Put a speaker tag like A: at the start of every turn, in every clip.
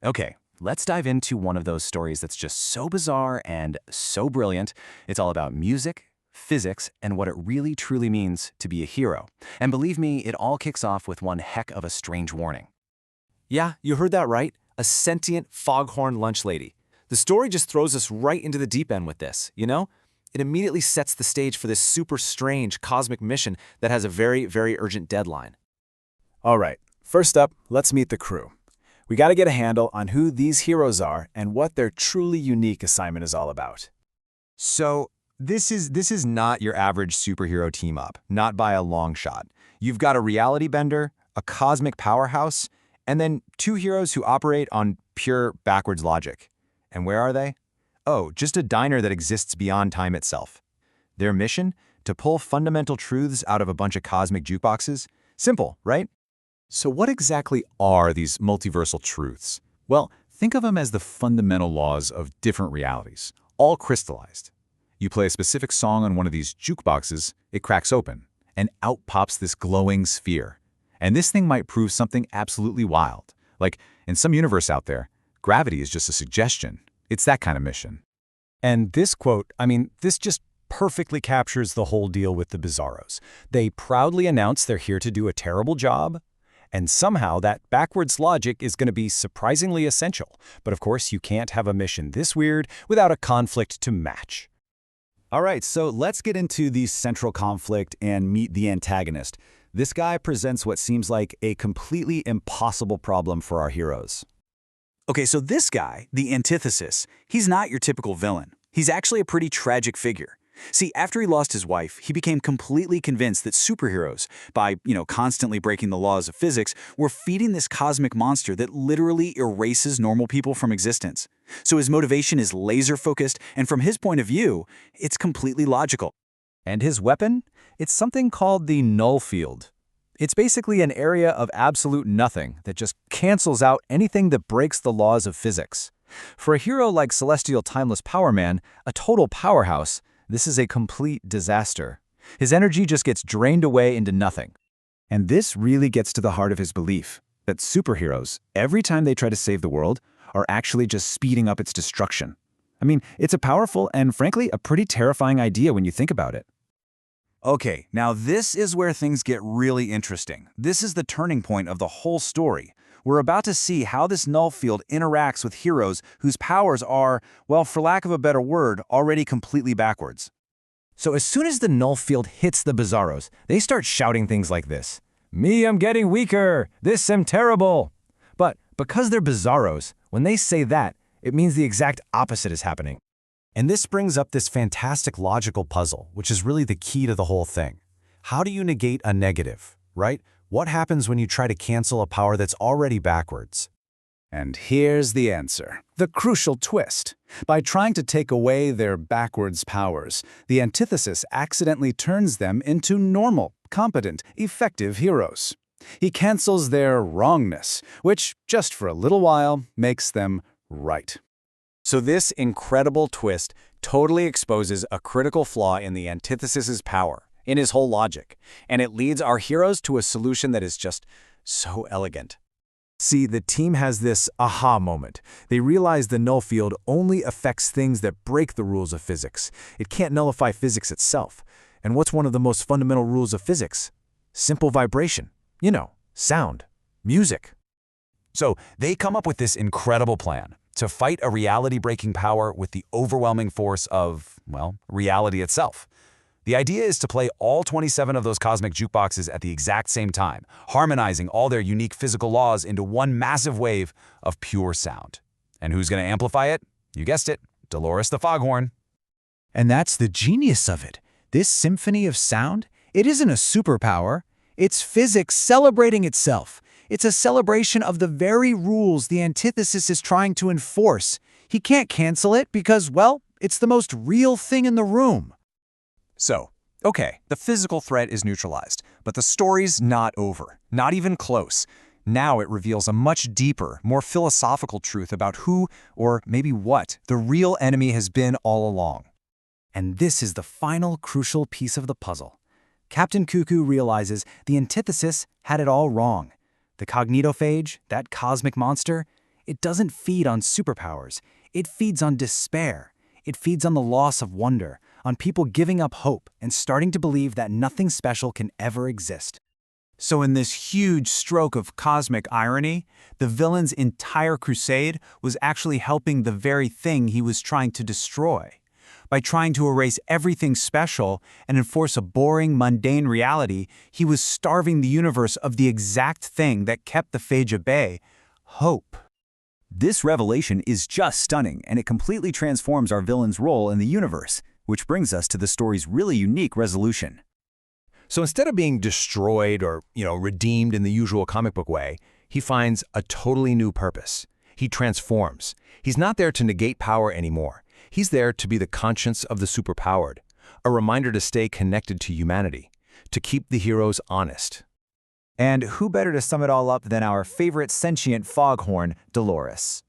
A: Okay, let's dive into one of those stories that's just so bizarre and so brilliant. It's all about music, physics, and what it really truly means to be a hero. And believe me, it all kicks off with one heck of a strange warning.
B: Yeah, you heard that right. A sentient foghorn lunch lady. The story just throws us right into the deep end with this, you know? It immediately sets the stage for this super strange cosmic mission that has a very, very urgent deadline.
C: All right, first up, let's meet the crew. We got to get a handle on who these heroes are and what their truly unique assignment is all about.
D: So this is not your average superhero team up, not by a long shot. You've got a reality bender, a cosmic powerhouse, and then two heroes who operate on pure backwards logic. And where are they? Oh, just a diner that exists beyond time itself. Their mission? To pull fundamental truths out of a bunch of cosmic jukeboxes? Simple, right?
E: So what exactly are these multiversal truths? Well, think of them as the fundamental laws of different realities, all crystallized. You play a specific song on one of these jukeboxes, it cracks open, and out pops this glowing sphere. And this thing might prove something absolutely wild. Like, in some universe out there, gravity is just a suggestion. It's that kind of mission.
F: And this quote, this just perfectly captures the whole deal with the Bizarros. They proudly announce they're here to do a terrible job, and somehow that backwards logic is going to be surprisingly essential. But of course, you can't have a mission this weird without a conflict to match.
C: All right, so let's get into the central conflict and meet the antagonist. This guy presents what seems like a completely impossible problem for our heroes.
G: Okay, so this guy, the antithesis, he's not your typical villain. He's actually a pretty tragic figure. See, after he lost his wife, he became completely convinced that superheroes, by, constantly breaking the laws of physics, were feeding this cosmic monster that literally erases normal people from existence. So his motivation is laser-focused, and from his point of view, it's completely logical.
F: And his weapon? It's something called the null field. It's basically an area of absolute nothing that just cancels out anything that breaks the laws of physics. For a hero like Celestial Timeless Power Man, a total powerhouse, this is a complete disaster. His energy just gets drained away into nothing.
C: And this really gets to the heart of his belief that superheroes, every time they try to save the world, are actually just speeding up its destruction. It's a powerful and, frankly, a pretty terrifying idea when you think about it.
G: Okay, now this is where things get really interesting. This is the turning point of the whole story. We're about to see how this null field interacts with heroes whose powers are, well, for lack of a better word, already completely backwards.
A: So as soon as the null field hits the Bizarros, they start shouting things like this. Me, I'm getting weaker. This am terrible. But because they're Bizarros, when they say that, it means the exact opposite is happening. And this brings up this fantastic logical puzzle, which is really the key to the whole thing. How do you negate a negative, right? What happens when you try to cancel a power that's already backwards?
C: And here's the answer, the crucial twist. By trying to take away their backwards powers, the antithesis accidentally turns them into normal, competent, effective heroes. He cancels their wrongness, which, just for a little while, makes them right.
F: So this incredible twist totally exposes a critical flaw in the antithesis's power, in his whole logic, and it leads our heroes to a solution that is just so elegant.
A: See, the team has this aha moment. They realize the null field only affects things that break the rules of physics. It can't nullify physics itself. And what's one of the most fundamental rules of physics? Simple vibration. Sound, music. So they come up with this incredible plan to fight a reality-breaking power with the overwhelming force of, well, reality itself. The idea is to play all 27 of those cosmic jukeboxes at the exact same time, harmonizing all their unique physical laws into one massive wave of pure sound. And who's going to amplify it? You guessed it, Dolores the Foghorn.
F: And that's the genius of it. This symphony of sound, it isn't a superpower. It's physics celebrating itself. It's a celebration of the very rules the antithesis is trying to enforce. He can't cancel it because, well, it's the most real thing in the room.
D: So, okay, the physical threat is neutralized, but the story's not over, not even close. Now it reveals a much deeper, more philosophical truth about who, or maybe what, the real enemy has been all along.
A: And this is the final crucial piece of the puzzle. Captain Cuckoo realizes the antithesis had it all wrong. The cognitophage, that cosmic monster,
F: It doesn't feed on superpowers. It feeds on despair. It feeds on the loss of wonder, on people giving up hope and starting to believe that nothing special can ever exist.
C: So in this huge stroke of cosmic irony, the villain's entire crusade was actually helping the very thing he was trying to destroy. By trying to erase everything special and enforce a boring, mundane reality, he was starving the universe of the exact thing that kept the phage at bay: hope.
H: This revelation is just stunning, and it completely transforms our villain's role in the universe, which brings us to the story's really unique resolution.
A: So instead of being destroyed or, redeemed in the usual comic book way, he finds a totally new purpose. He transforms. He's not there to negate power anymore. He's there to be the conscience of the superpowered, a reminder to stay connected to humanity, to keep the heroes honest.
H: And who better to sum it all up than our favorite sentient foghorn, Dolores?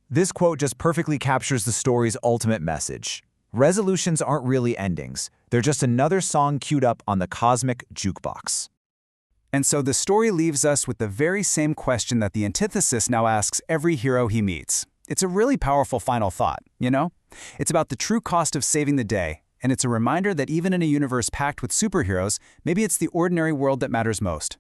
H: This quote just perfectly captures the story's ultimate message. Resolutions aren't really endings. They're just another song queued up on the cosmic jukebox.
C: And so the story leaves us with the very same question that the antithesis now asks every hero he meets. It's a really powerful final thought, you know? It's about the true cost of saving the day, and it's a reminder that even in a universe packed with superheroes, maybe it's the ordinary world that matters most.